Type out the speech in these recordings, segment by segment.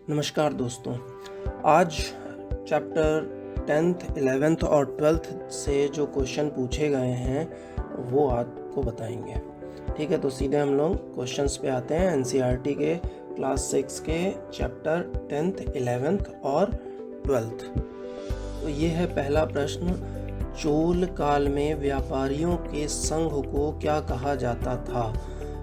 नमस्कार दोस्तों। आज चैप्टर 10th 11th और 12th से जो क्वेश्चन पूछे गए हैं वो आपको बताएंगे। ठीक है, तो सीधे हम लोग क्वेश्चंस पे आते हैं। एनसीईआरटी के क्लास 6 के चैप्टर 10th 11th और 12th। तो ये है पहला प्रश्न, चोल काल में व्यापारियों के संघ को क्या कहा जाता था।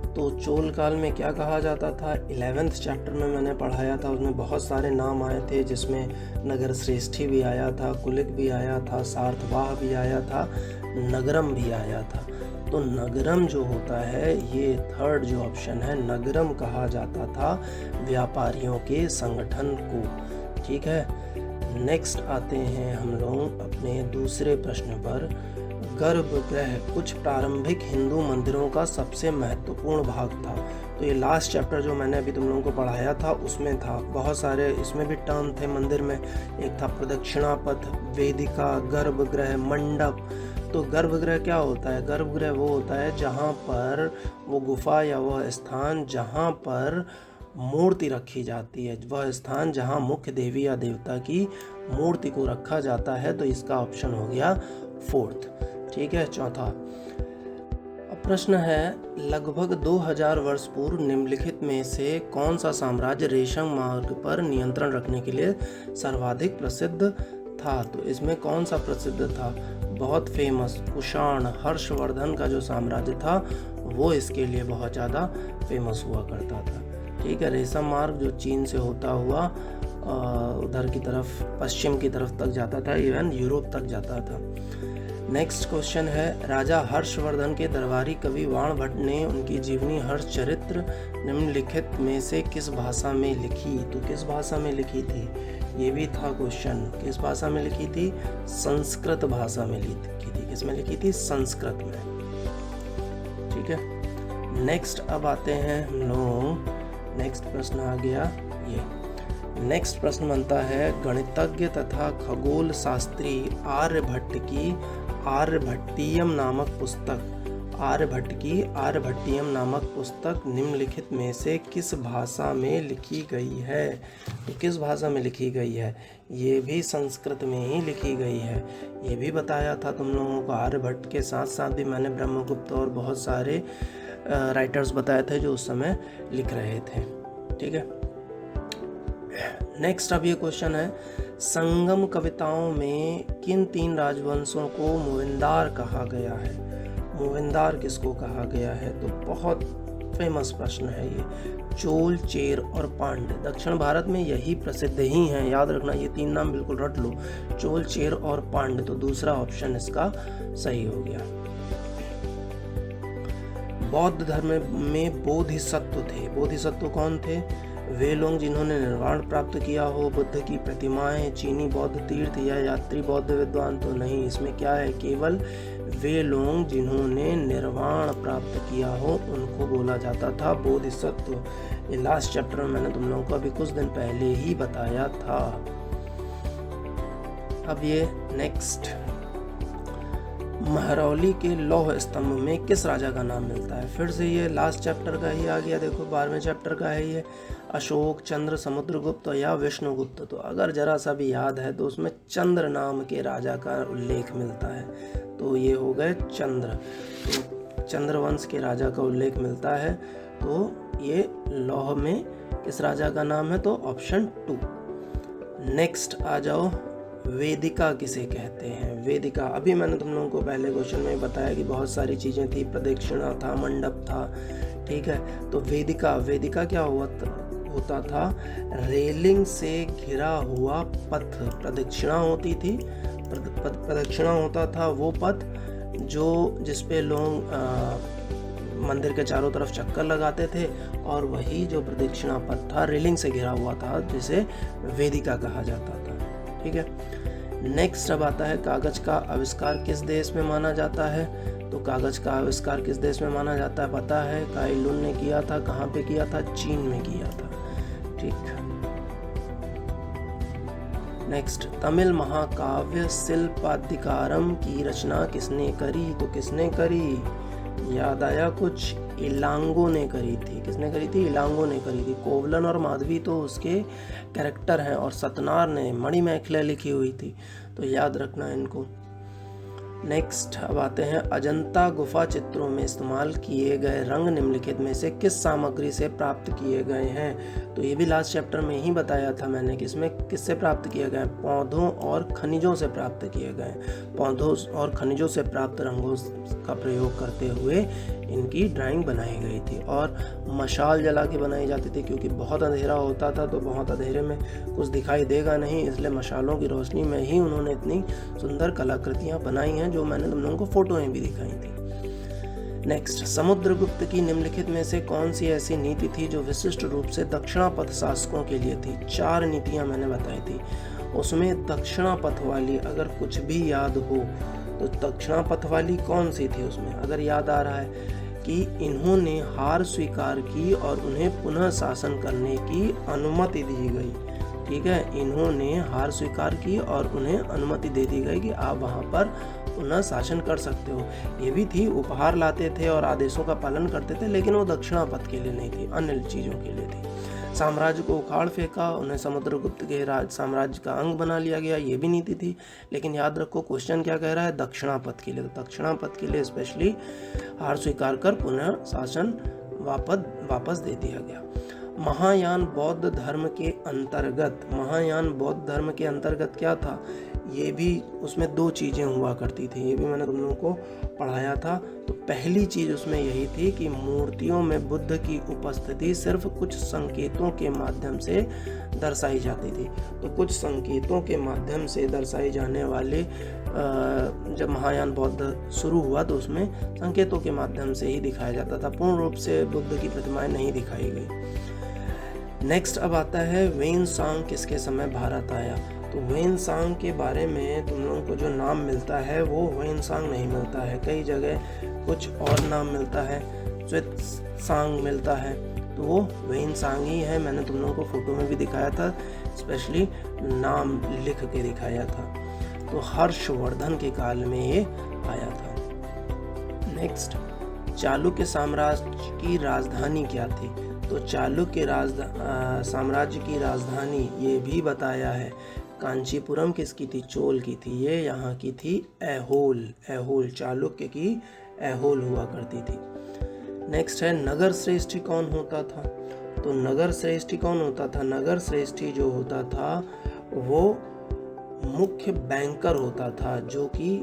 तो चोल काल में क्या कहा जाता था, 11th चैप्टर में मैंने पढ़ाया था। उसमें बहुत सारे नाम आए थे, जिसमें नगर श्रेष्ठी भी आया था, कुलिक भी आया था, सार्थवाह भी आया था, नगरम भी आया था। तो नगरम जो होता है, ये थर्ड जो ऑप्शन है, नगरम कहा जाता था व्यापारियों के संगठन को। ठीक है, नेक्स्ट आते हैं हम लोग अपने दूसरे प्रश्न पर। गर्भगृह कुछ प्रारंभिक हिंदू मंदिरों का सबसे महत्वपूर्ण भाग था। तो ये लास्ट चैप्टर जो मैंने अभी तुम लोगों को पढ़ाया था उसमें था। बहुत सारे इसमें भी टर्म थे मंदिर में। एक था प्रदक्षिणा पथ, वेदिका, गर्भगृह, मंडप। तो गर्भगृह क्या होता है? गर्भगृह वो होता है जहाँ पर वो गुफा या वह स्थान जहाँ पर मूर्ति रखी जाती है, वह स्थान जहाँ मुख्य देवी या देवता की मूर्ति को रखा जाता है। तो इसका ऑप्शन हो गया फोर्थ। ठीक है, चौथा। अब प्रश्न है, लगभग 2000 वर्ष पूर्व निम्नलिखित में से कौन सा साम्राज्य रेशम मार्ग पर नियंत्रण रखने के लिए सर्वाधिक प्रसिद्ध था। तो इसमें कौन सा प्रसिद्ध था? बहुत फेमस कुषाण, हर्षवर्धन का जो साम्राज्य था वो इसके लिए बहुत ज़्यादा फेमस हुआ करता था। ठीक है, रेशम मार्ग जो चीन से होता हुआ उधर की तरफ, पश्चिम की तरफ तक जाता था, इवन यूरोप तक जाता था। नेक्स्ट क्वेश्चन है, राजा हर्षवर्धन के दरबारी कवि वाण भट्ट ने उनकी जीवनी हर्षचरित्र निम्नलिखित में से किस भाषा में लिखी। तो किस भाषा में लिखी थी, ये भी था क्वेश्चन। किस भाषा में लिखी थी? संस्कृत भाषा में लिखी थी। किस में लिखी थी? संस्कृत में। ठीक है, नेक्स्ट अब आते हैं हम लोग, नेक्स्ट प्रश्न आ गया ये। नेक्स्ट प्रश्न बनता है, गणितज्ञ तथा खगोल शास्त्री आर्यभट्ट की आर्यभट्टीयम नामक पुस्तक, आर्यभट्ट की आर्यभट्टीयम नामक पुस्तक निम्नलिखित में से किस भाषा में लिखी गई है। तो किस भाषा में लिखी गई है? ये भी संस्कृत में ही लिखी गई है। ये भी बताया था तुम लोगों को। आर्यभट्ट के साथ साथ भी मैंने ब्रह्मगुप्त और बहुत सारे राइटर्स बताए थे जो उस समय लिख रहे थे। ठीक है, नेक्स्ट अब ये क्वेश्चन है, संगम कविताओं में किन 3 राजवंशों को मूविंदार कहा गया है। मूविंदार किसको कहा गया है? तो बहुत फेमस प्रश्न है ये। चोल, चेर और पांड्य। दक्षिण भारत में यही प्रसिद्ध ही हैं, याद रखना, ये 3 नाम बिल्कुल रट लो, चोल, चेर और पांड्य। तो दूसरा ऑप्शन इसका सही हो गया। बौद्ध धर्म में बोधिसत्व थे। बोधिसत्व कौन थे? वे लोग जिन्होंने निर्वाण प्राप्त किया हो। बुद्ध की प्रतिमाएं, चीनी बौद्ध तीर्थ या यात्री बौद्ध विद्वान। तो नहीं, इसमें क्या है, केवल वे लोग जिन्होंने निर्वाण प्राप्त किया हो उनको बोला जाता था बोधिसत्व। ये लास्ट चैप्टर में मैंने तुम लोगों को अभी कुछ दिन पहले ही बताया था। अब ये नेक्स्ट, महरौली के लौह स्तंभ में किस राजा का नाम मिलता है। फिर से ये लास्ट चैप्टर का ही आ गया। देखो 12वें चैप्टर का है ये। अशोक, चंद्र, समुद्रगुप्त या विष्णुगुप्त। तो अगर जरा सा भी याद है तो उसमें चंद्र नाम के राजा का उल्लेख मिलता है। तो ये हो गए चंद्र। तो चंद्रवंश के राजा का उल्लेख मिलता है। तो ये लौह में किस राजा का नाम है? तो ऑप्शन 2। नेक्स्ट आ जाओ, वेदिका किसे कहते हैं। वेदिका, अभी मैंने तुम लोगों को पहले क्वेश्चन में बताया कि बहुत सारी चीज़ें थी, प्रदक्षिणा था, मंडप था। ठीक है, तो वेदिका, वेदिका क्या होता था? रेलिंग से घिरा हुआ पथ। प्रदक्षिणा होती थी, प्रदक्षिणा होता था वो पथ जो जिसपे लोग मंदिर के चारों तरफ चक्कर लगाते थे, और वही जो प्रदक्षिणा पथ था रेलिंग से घिरा हुआ था, जिसे वेदिका कहा जाता था। ठीक है, नेक्स्ट अब आता है, कागज का आविष्कार किस देश में माना जाता है। तो कागज का आविष्कार किस देश में माना जाता है? पता है, काई लुन ने किया था। कहाँ पे किया था? चीन में किया था। ठीक, नेक्स्ट, तमिल महाकाव्य शिल्पाधिकारम की रचना किसने करी। तो किसने करी? याद आया कुछ, इलांगो ने करी थी। किसने करी थी? इलांगो ने करी थी। कोवलन और माधवी तो उसके कैरेक्टर हैं और सतनार ने मणिमेखला लिखी हुई थी, तो याद रखना इनको। नेक्स्ट अब आते हैं, अजंता गुफा चित्रों में इस्तेमाल किए गए रंग निम्नलिखित में से किस सामग्री से प्राप्त किए गए हैं? तो ये भी लास्ट चैप्टर में ही बताया था मैंने कि इसमें किससे प्राप्त किए गए? पौधों और खनिजों से प्राप्त किए गए। पौधों और खनिजों से प्राप्त रंगों का प्रयोग करते हुए इनकी ड्राइंग बनाई गई थी। और मशाल जला के बनाई जाती थी, क्योंकि बहुत अंधेरा होता था, तो बहुत अंधेरे में कुछ दिखाई देगा नहीं, इसलिए मशालों की रोशनी में ही उन्होंने इतनी सुंदर कलाकृतियाँ बनाई हैं, जो मैंने तुम लोगों को फोटो में भी दिखाई थी। नेक्स्ट, समुद्रगुप्त की निम्नलिखित में से कौन सी ऐसी नीति थी जो विशिष्ट रूप से दक्षिणापथ शासकों के लिए थी? 4 नीतियां मैंने बताई थी, उसमें दक्षिणापथ वाली अगर कुछ भी याद हो तो दक्षिणापथ वाली कौन सी थी? उसमें अगर याद आ रहा है कि इन्होंने हार स्वीकार की और उन्हें पुनः शासन करने की अनुमति दी गई। ठीक है, इन्होंने हार स्वीकार की और उन्हें अनुमति दे दी गई कि आप वहाँ पर पुनः शासन कर सकते हो। ये भी थी, उपहार लाते थे और आदेशों का पालन करते थे, लेकिन वो दक्षिणापथ के लिए नहीं थी, अन्य चीज़ों के लिए थी। साम्राज्य को उखाड़ फेंका, उन्हें समुद्रगुप्त के राज साम्राज्य का अंग बना लिया गया, ये भी नीति थी। लेकिन याद रखो क्वेश्चन क्या कह रहा है? दक्षिणापथ के लिए। तो दक्षिणापथ के लिए स्पेशली हार स्वीकार कर पुनः शासन वापस दे दिया गया। महायान बौद्ध धर्म के अंतर्गत, महायान बौद्ध धर्म के अंतर्गत क्या था? ये भी उसमें 2 चीज़ें हुआ करती थी, ये भी मैंने तुम लोगों को पढ़ाया था। तो पहली चीज़ उसमें यही थी कि मूर्तियों में बुद्ध की उपस्थिति सिर्फ कुछ संकेतों के माध्यम से दर्शाई जाती थी। तो कुछ संकेतों के माध्यम से दर्शाई जाने वाले जब महायान बौद्ध शुरू हुआ तो उसमें संकेतों के माध्यम से ही दिखाया जाता था, पूर्ण रूप से बुद्ध की प्रतिमाएं नहीं दिखाई गई। नेक्स्ट अब आता है, वेनसांग किसके समय भारत आया? तो वेनसांग के बारे में तुम लोगों को जो नाम मिलता है वो वेनसांग नहीं मिलता है, कई जगह कुछ और नाम मिलता है, त्सुएंत्सांग मिलता है, तो वो वेनसांग ही है। मैंने तुम लोगों को फोटो में भी दिखाया था, स्पेशली नाम लिख के दिखाया था। तो हर्षवर्धन के काल में ये आया था। नेक्स्ट, चालुक्य साम्राज्य की राजधानी क्या थी? तो चालुक्य साम्राज्य की राजधानी ये भी बताया है, कांचीपुरम किसकी थी? चोल की थी। ये यहाँ की थी ऐहोल, चालुक्य की ऐहोल हुआ करती थी। नेक्स्ट है, नगर श्रेष्ठी कौन होता था? तो नगर श्रेष्ठी कौन होता था? नगर श्रेष्ठी जो होता था वो मुख्य बैंकर होता था, जो कि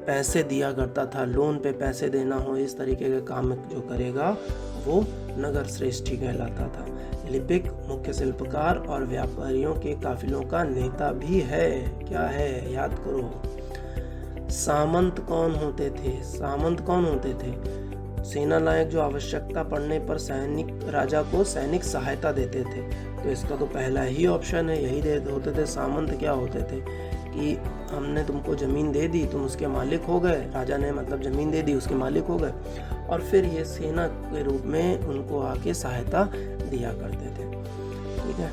पैसे दिया करता था, लोन पे पैसे देना हो, इस तरीके के काम जो करेगा वो नगर श्रेष्ठी कहलाता था। लिपिक मुख्य शिल्पकार और व्यापारियों के काफिलों का नेता भी है। क्या है? याद करो। सामंत कौन होते थे? सामंत कौन होते थे? सेना नायक जो आवश्यकता पड़ने पर राजा को सैनिक सहायता देते थे। तो इसका तो पहला ही ऑप्शन है, यही होते थे। सामंत क्या होते थे कि हमने तुमको ज़मीन दे दी, तुम उसके मालिक हो गए, राजा ने मतलब ज़मीन दे दी, उसके मालिक हो गए, और फिर ये सेना के रूप में उनको आके सहायता दिया करते थे। ठीक है,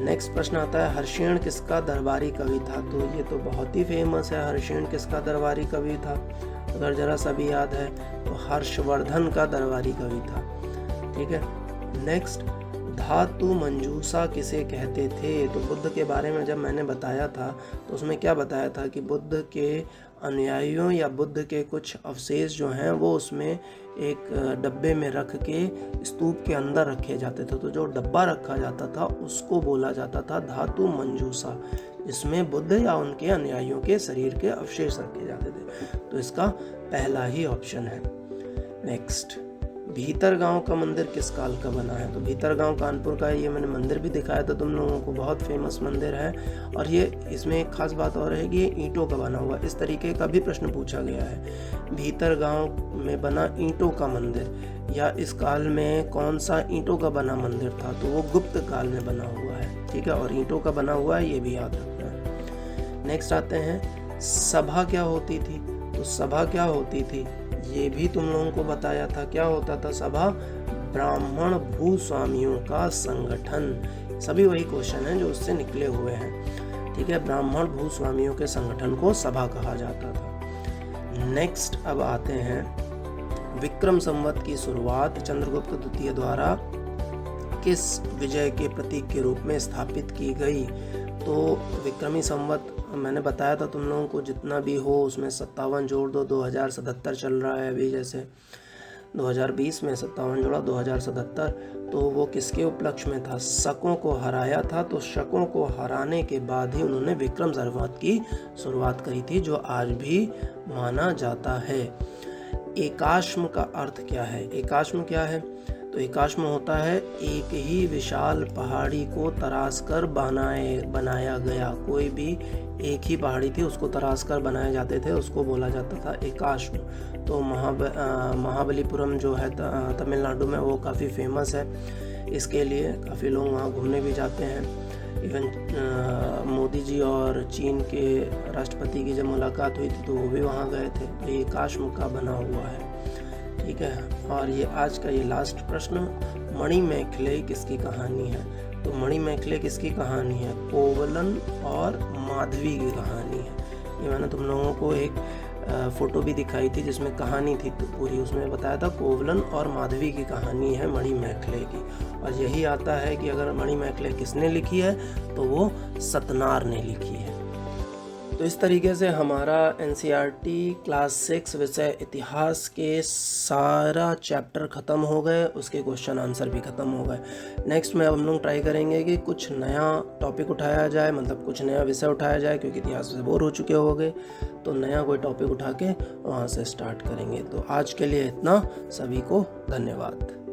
नेक्स्ट प्रश्न आता है, हर्षेण किसका दरबारी कवि था? तो ये तो बहुत ही फेमस है, हर्षेण किसका दरबारी कवि था? अगर जरा सा भी याद है तो हर्षवर्धन का दरबारी कवि था। ठीक है, नेक्स्ट, धातु मंजूषा किसे कहते थे? तो बुद्ध के बारे में जब मैंने बताया था तो उसमें क्या बताया था कि बुद्ध के अनुयायियों या बुद्ध के कुछ अवशेष जो हैं वो उसमें एक डब्बे में रख के स्तूप के अंदर रखे जाते थे। तो जो डब्बा रखा जाता था उसको बोला जाता था धातु मंजूषा, जिसमें बुद्ध या उनके अनुयायियों के शरीर के अवशेष रखे जाते थे। तो इसका पहला ही ऑप्शन है। नेक्स्ट, भीतरगांव का मंदिर किस काल का बना है? तो भीतरगांव कानपुर का है, ये मैंने मंदिर भी दिखाया था तुम लोगों को, बहुत फेमस मंदिर है। और ये इसमें एक खास बात और है कि ये ईंटों का बना हुआ, इस तरीके का भी प्रश्न पूछा गया है। भीतरगांव में बना ईंटों का मंदिर, या इस काल में कौन सा ईंटों का बना मंदिर था? तो वो गुप्त काल में बना हुआ है। ठीक है, और ईंटों का बना हुआ है, ये भी याद रखना है। नेक्स्ट आते हैं, सभा क्या होती थी? तो सभा क्या होती थी ये भी तुम लोगों को बताया था। क्या होता था सभा? ब्राह्मण भूस्वामियों का संगठन। सभी वही क्वेश्चन हैं जो उससे निकले हुए हैं। ठीक है, ब्राह्मण भूस्वामियों के संगठन को सभा कहा जाता था। नेक्स्ट अब आते हैं विक्रम संवत की शुरुआत चंद्रगुप्त द्वितीय द्वारा किस विजय के प्रतीक के रूप में स्थापित की गई? तो विक्रमी संवत मैंने बताया था तुम लोगों को, जितना भी हो उसमें 57 जोड़ दो, 2077 चल रहा है अभी, जैसे 2020 में 57 जोड़ा 2077, तो वो किसके उपलक्ष्य में था? शकों को हराया था। तो शकों को हराने के बाद ही उन्होंने विक्रम संवत की शुरुआत करी थी, जो आज भी माना जाता है। एकाश्म का अर्थ क्या है? एकाश्म क्या है? तो एकाश्म होता है एक ही विशाल पहाड़ी को तराश कर बनाया गया। कोई भी एक ही पहाड़ी थी, उसको तराश कर बनाए जाते थे, उसको बोला जाता था एकाश्म। तो महाबलीपुरम जो है तमिलनाडु में, वो काफ़ी फेमस है इसके लिए, काफ़ी लोग वहाँ घूमने भी जाते हैं। इवन मोदी जी और चीन के राष्ट्रपति की जब मुलाकात हुई थी तो वो भी वहाँ गए थे। तो ये एकाश्म का बना हुआ है, ठीक है। और ये आज का ये लास्ट प्रश्न, मणिमेखले किसकी कहानी है? तो मणिमेखले किसकी कहानी है? कोवलन और माधवी की कहानी है। ये मैंने तुम लोगों को एक फ़ोटो भी दिखाई थी जिसमें कहानी थी तो पूरी, उसमें बताया था कोवलन और माधवी की कहानी है मणिमेखले की। और यही आता है कि अगर मणिमेखले किसने लिखी है तो वो सतनार ने लिखी है। तो इस तरीके से हमारा NCERT क्लास 6 विषय इतिहास के सारा चैप्टर ख़त्म हो गए, उसके क्वेश्चन आंसर भी ख़त्म हो गए। नेक्स्ट में हम लोग ट्राई करेंगे कि कुछ नया टॉपिक उठाया जाए, मतलब कुछ नया विषय उठाया जाए, क्योंकि इतिहास से बोर हो चुके होंगे, तो नया कोई टॉपिक उठा के वहाँ से स्टार्ट करेंगे। तो आज के लिए इतना, सभी को धन्यवाद।